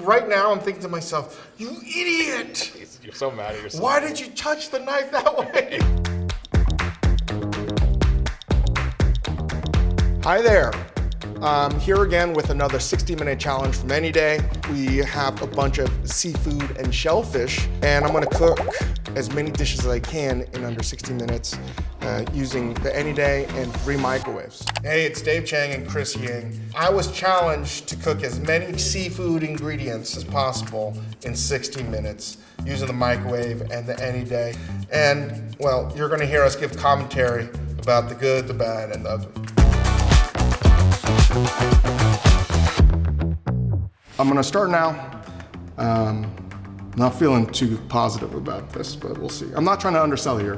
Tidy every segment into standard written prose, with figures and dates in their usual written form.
right now I'm thinking to myself, you idiot! You're so mad at yourself. Why did you touch the knife that way? Hi there. Here again with another 60-minute challenge from Anyday. We have a bunch of seafood and shellfish, and I'm gonna cook as many dishes as I can in under 60 minutes using the Anyday and 3 microwaves. Hey, it's Dave Chang and Chris Ying. I was challenged to cook as many seafood ingredients as possible in 60 minutes using the microwave and the Anyday. And, well, you're gonna hear us give commentary about the good, the bad, and the ugly. I'm gonna start now. Not feeling too positive about this, but we'll see. I'm not trying to undersell here.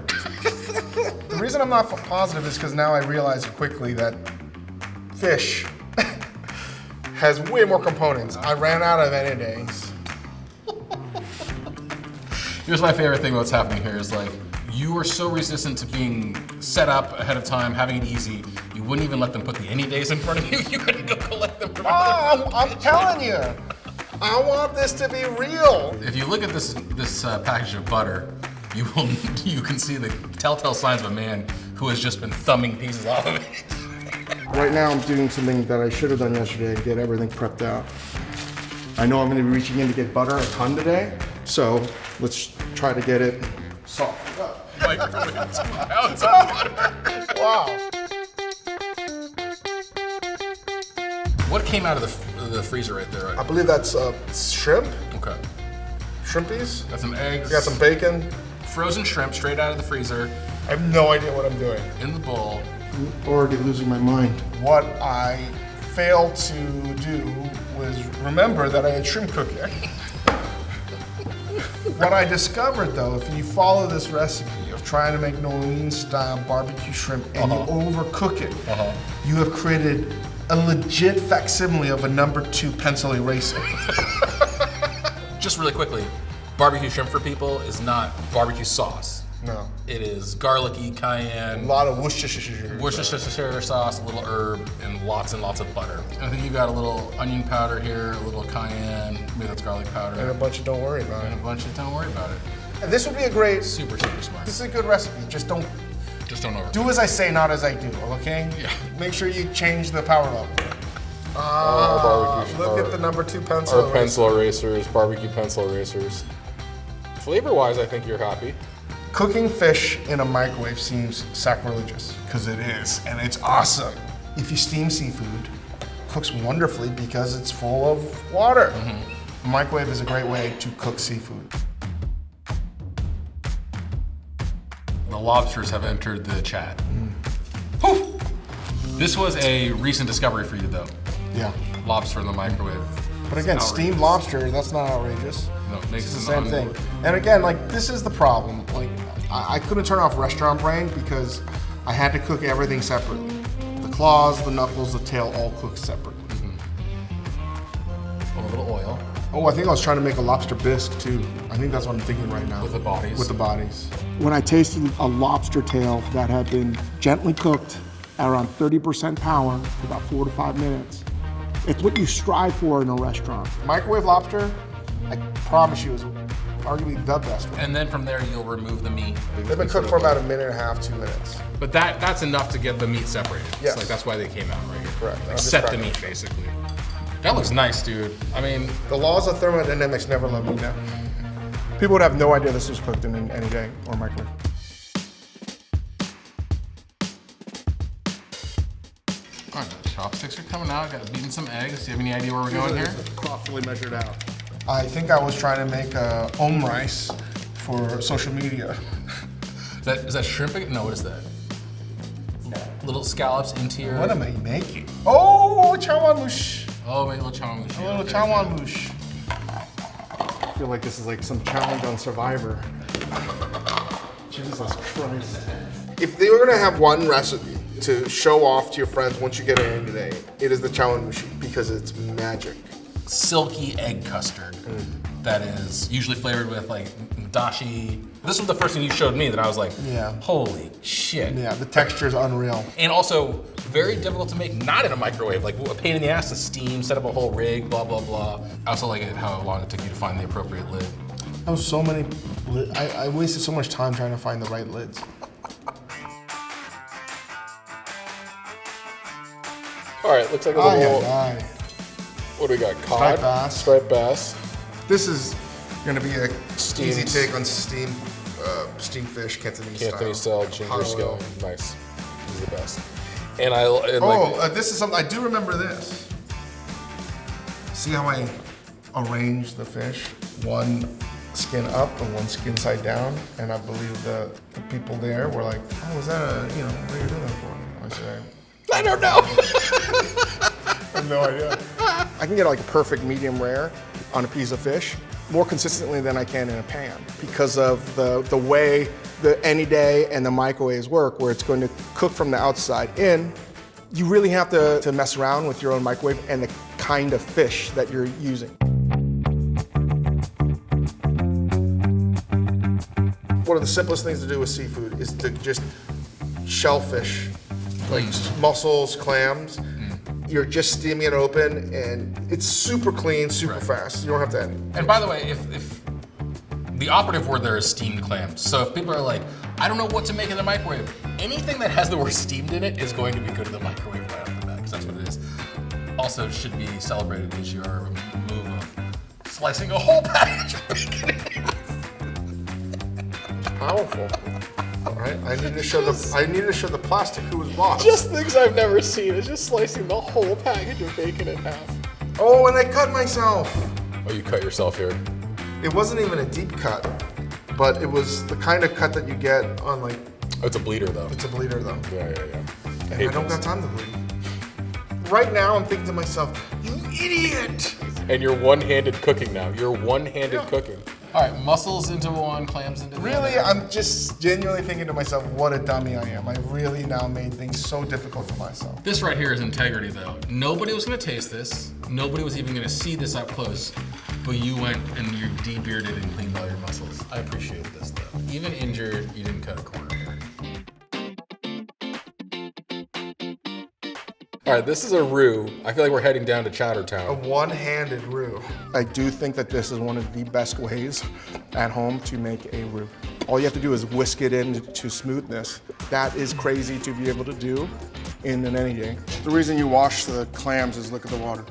The reason I'm not positive is because now I realize quickly that fish has way more components. I ran out of Anydays. Here's my favorite thing about what's happening here is like, you are so resistant to being set up ahead of time, having it easy, you wouldn't even let them put the Anydays in front of you. You couldn't go collect them from I'm telling you, I want this to be real. If you look at this package of butter, you can see the telltale signs of a man who has just been thumbing pieces off of it. Right now I'm doing something that I should have done yesterday and get everything prepped out. I know I'm gonna be reaching in to get butter a ton today, so let's try to get it soft up. Like 2 pounds of butter. Wow. What came out of the freezer right there? I believe that's shrimp. Okay. Shrimpies. Got some eggs. Got some bacon. Frozen shrimp straight out of the freezer. I have no idea what I'm doing. In the bowl. I'm already losing my mind. What I failed to do was remember that I had shrimp cooking. What I discovered though, if you follow this recipe of trying to make New Orleans style barbecue shrimp and you overcook it, you have created a legit facsimile of a #2 pencil eraser. Just really quickly, barbecue shrimp for people is not barbecue sauce. No. It is garlicky, cayenne, A lot of Worcestershire sauce, a little herb, and lots of butter. I think you got a little onion powder here, a little cayenne, maybe that's garlic powder. And a bunch of don't worry about And it. a bunch of don't worry about it. And this would be a great, Super smart. this is a good recipe. Just don't over. do as I say, not as I do, okay? Yeah. Make sure you change the power level. Barbecue. Look at the #2 pencil eraser. Pencil erasers, barbecue pencil erasers. Flavor-wise, I think you're happy. Cooking fish in a microwave seems sacrilegious, because it is, and it's awesome. If you steam seafood, it cooks wonderfully because it's full of water. A microwave is a great way to cook seafood. The lobsters have entered the chat. Whew. This was a recent discovery for you though. Yeah. Lobster in the microwave. But again, steamed lobster, that's not outrageous. No, it makes It's the it same thing. And again, like, this is the problem. Like, I couldn't turn off restaurant brain because I had to cook everything separately. The claws, the knuckles, the tail, all cooked separately. A little oil. Oh, I think I was trying to make a lobster bisque too. I think that's what I'm thinking right now. With the bodies? With the bodies. When I tasted a lobster tail that had been gently cooked at around 30% power for about 4 to 5 minutes, it's what you strive for in a restaurant. Microwave lobster, I promise you, is arguably the best one. And then from there you'll remove the meat. They've been cooked for about 1.5 to 2 minutes. But that's enough to get the meat separated. Yes. Like that's why they came out right here. Correct. Like set the meat basically. That looks nice, dude. I mean, The laws of thermodynamics never let me down. People would have no idea this was cooked in Anyday or microwave. all right, chopsticks are coming out. Got beating some eggs. Do you have any idea where we're going here? Thoughtfully measured out. I think I was trying to make a rice for social media. Is that shrimp? No, what is that? Little scallops into your. What am I making? Oh, chawanmushi. Oh, maybe a little chawanmushi. A little chawanmushi. I feel like this is like some challenge on Survivor. Jesus Christ. If they were gonna have one recipe to show off to your friends once you get it in today, it is the chawanmushi because it's magic. Silky Egg Custard that is usually flavored with like dashi. This was the first thing you showed me that I was like, Yeah. holy shit. Yeah, the texture is unreal. And also very difficult to make not in a microwave, like a pain in the ass to steam, set up a whole rig, blah, blah, blah. I also like it how long it took you to find the appropriate lid. That was so many, I wasted so much time trying to find the right lids. All right, looks like a little. Aye. What do we got? Cod, Striped bass. striped bass. This is gonna be a easy Steamed. take on steamed fish, Cantonese style, ginger-scallion. Nice. This is the best. And This is something, I do remember this. See how I arranged the fish? One skin up and one skin side down. And I believe the people there were like, oh, is that what are you doing that for? I said, I don't know. I have no idea. I can get like a perfect medium rare on a piece of fish more consistently than I can in a pan because of the way the Anyday and the microwaves work, where it's going to cook from the outside in. You really have to mess around with your own microwave and the kind of fish that you're using. One of the simplest things to do with seafood is to just shellfish, like mussels, clams. You're just steaming it open, and it's super clean, super fast. You don't have to add. And by the way, if the operative word there is steamed clams. So if people are like, I don't know what to make in the microwave, anything that has the word steamed in it is going to be good in the microwave right off the bat, because that's what it is. Also, it should be celebrated as your move of slicing a whole package of bacon in half. Powerful. All right, I need to show the plastic who was boss. Just things I've never seen. It's just slicing the whole package of bacon in half. Oh, and I cut myself. Oh, you cut yourself here. It wasn't even a deep cut, but it was the kind of cut that you get on like. Oh, it's a bleeder though. It's a bleeder though. Yeah. And I don't got time to bleed. Right now, I'm thinking to myself, you idiot! And you're one-handed cooking now. You're one-handed cooking. All right, mussels into one, clams into the Really, other. I'm just genuinely thinking to myself, what a dummy I am. I've really now made things so difficult for myself. This right here is integrity, though. Nobody was gonna taste this. Nobody was even gonna see this up close. But you went and you de-bearded and cleaned all your mussels. I appreciate this, though. Even injured, you didn't cut a corner here. All right, this is a roux. I feel like we're heading down to Chowder A Town. one-handed roux. I do think that this is one of the best ways at home to make a roux. All you have to do is whisk it into smoothness. That is crazy to be able to do in an Anyday. The reason you wash the clams is look at the water.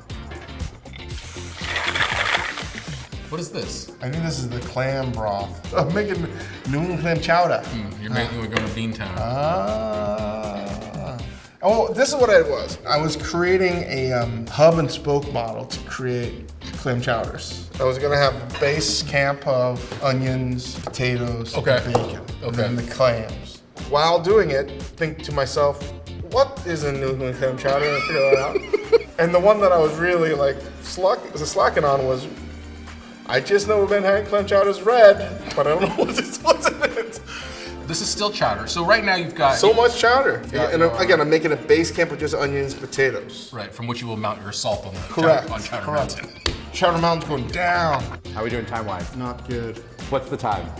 What is this? I think this is the clam broth. I'm making New England clam chowder. You're making we're going to Beantown. Oh, this is what it was. I was creating a hub and spoke model to create clam chowders. I was gonna have a base camp of onions, potatoes, bacon, and then the clams. While doing it, think to myself, what is a New England clam chowder? And figure that out. And the one that I was really like slacking on was, I just know Manhattan clam chowder is red, but I don't know what's in it. This is still chowder. So right now you've got So much chowder. Yeah, And again, I'm making a base camp with just onions, potatoes. right from which you will mount your salt on the Correct. on Chowder Correct. Mountain. Chowder Mountain's going down. How are we doing time-wise? Not good. What's the time?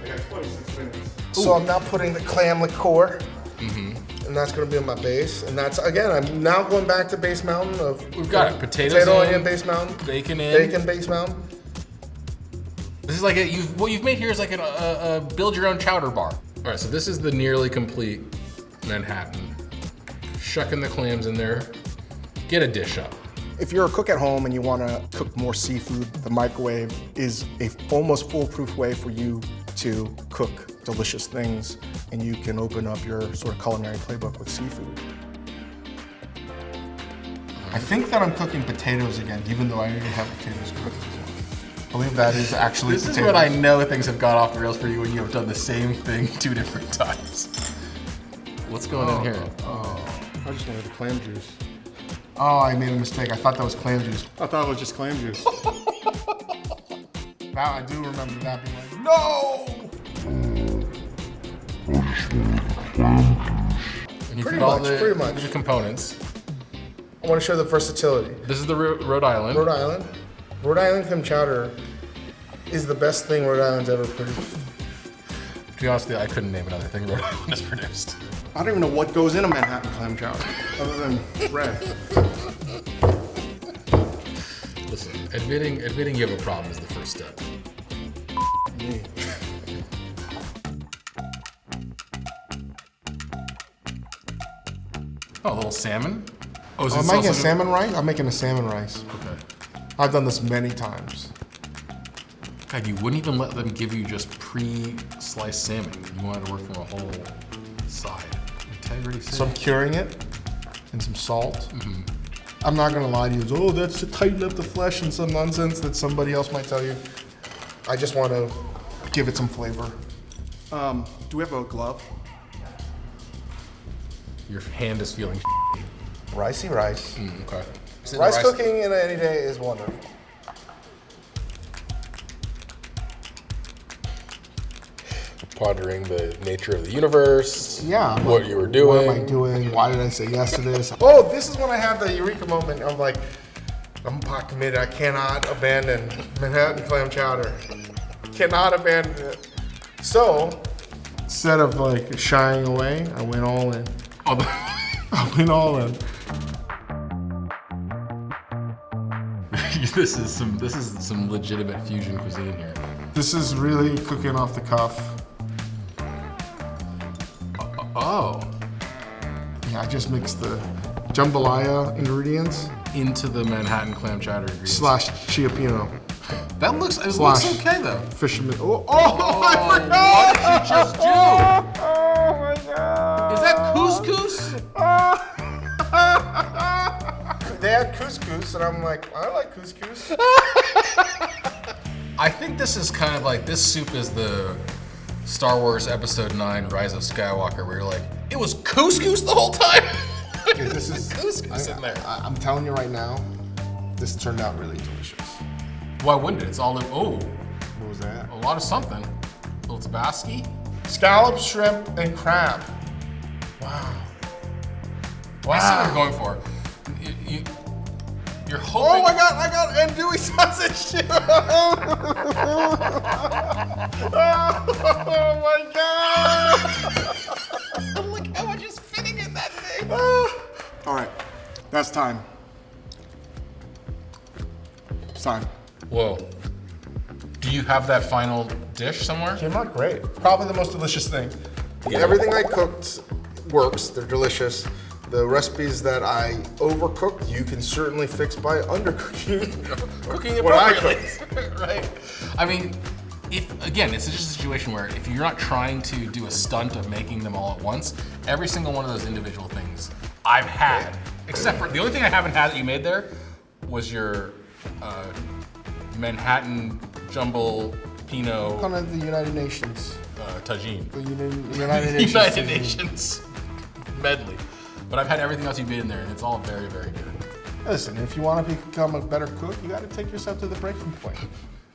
I got 26 minutes. So I'm now putting the clam liqueur, and that's going to be on my base. And that's, again, I'm now going back to base mountain of... We've got it. Potatoes Potato in, onion base mountain. bacon in. Bacon base mountain. This is like what you've made here is like a build your own chowder bar. All right, so this is the nearly complete Manhattan. Shucking the clams in there. Get a dish up. If you're a cook at home and you want to cook more seafood, the microwave is a almost foolproof way for you to cook delicious things, and you can open up your sort of culinary playbook with seafood. I think that I'm cooking potatoes again, even though I already have potatoes cooked. I believe that is actually This is potatoes. when I know things have gone off the rails for you when you have done the same thing 2 different times. What's going on here? I just wanted the clam juice. Oh, I made a mistake. I thought that was clam juice. I thought it was just clam juice. Now I do remember that being like, no! And you Pretty put all much, the, pretty much. the components. I want to show the versatility. This is the Rhode Island. Rhode Island. Rhode Island clam chowder is the best thing Rhode Island's ever produced. To be honest with you, I couldn't name another thing Rhode Island has produced. I don't even know what goes in a Manhattan clam chowder other than bread. Listen, admitting you have a problem is the first step. Me. Oh, a little salmon? Oh, is I'm this making a also- salmon rice? I'm making a salmon rice. Okay. I've done this many times. God, you wouldn't even let them give you just pre-sliced salmon. You wanted to work from a whole side. Integrity. So I'm curing it in some salt. I'm not gonna lie to you. Oh, that's to tighten up the flesh and some nonsense that somebody else might tell you. I just want to give it some flavor. Do we have a glove? Your hand is feeling. Ricey rice. Okay. Rice cooking in any day is wonderful. Pondering the nature of the universe. Yeah. What you were doing. What am I doing? Why did I say yes to this? Oh, this is when I have the eureka moment. I'm like, I'm pot committed. I cannot abandon Manhattan clam chowder. Cannot abandon it. So, instead of like shying away, I went all in. I went all in. This is some legitimate fusion cuisine here. This is really cooking off the cuff. Oh. Yeah, I just mixed the jambalaya ingredients Into the Manhattan clam chowder ingredients. slash chiapino. That looks, it Slash. looks okay though. Fisherman. I forgot! What did you just do? Oh my god! Is that couscous? They had couscous, and I'm like, I like couscous. I think this is kind of like, this soup is the Star Wars Episode 9 Rise of Skywalker, where you're like, it was couscous the whole time? Dude, this is couscous in there. I'm telling you right now, this turned out really delicious. Why wouldn't it? It's all, oh, What was that? a lot of something. A little Tabasco. Scallop, shrimp, and crab. Wow. I see what you're going for. You're hoping. Oh my god, I got andouille sausage too! Oh my god! Look how much is fitting in that thing. All right, that's time. It's time. Whoa. Do you have that final dish somewhere? Came out great. Probably the most delicious thing. Yeah. Everything I cooked works. They're delicious. The recipes that I overcooked, you can certainly fix by undercooking. Cooking what I appropriately. cooked. Right. I mean, again, it's just a situation where if you're not trying to do a stunt of making them all at once, every single one of those individual things I've had, except for the only thing I haven't had that you made there was your Manhattan Jumble Pinot Kind of the United Nations. tagine. The United Nations. United Nations medley. But I've had everything else you made in there, and it's all very, very good. Listen, if you want to become a better cook, you got to take yourself to the breaking point.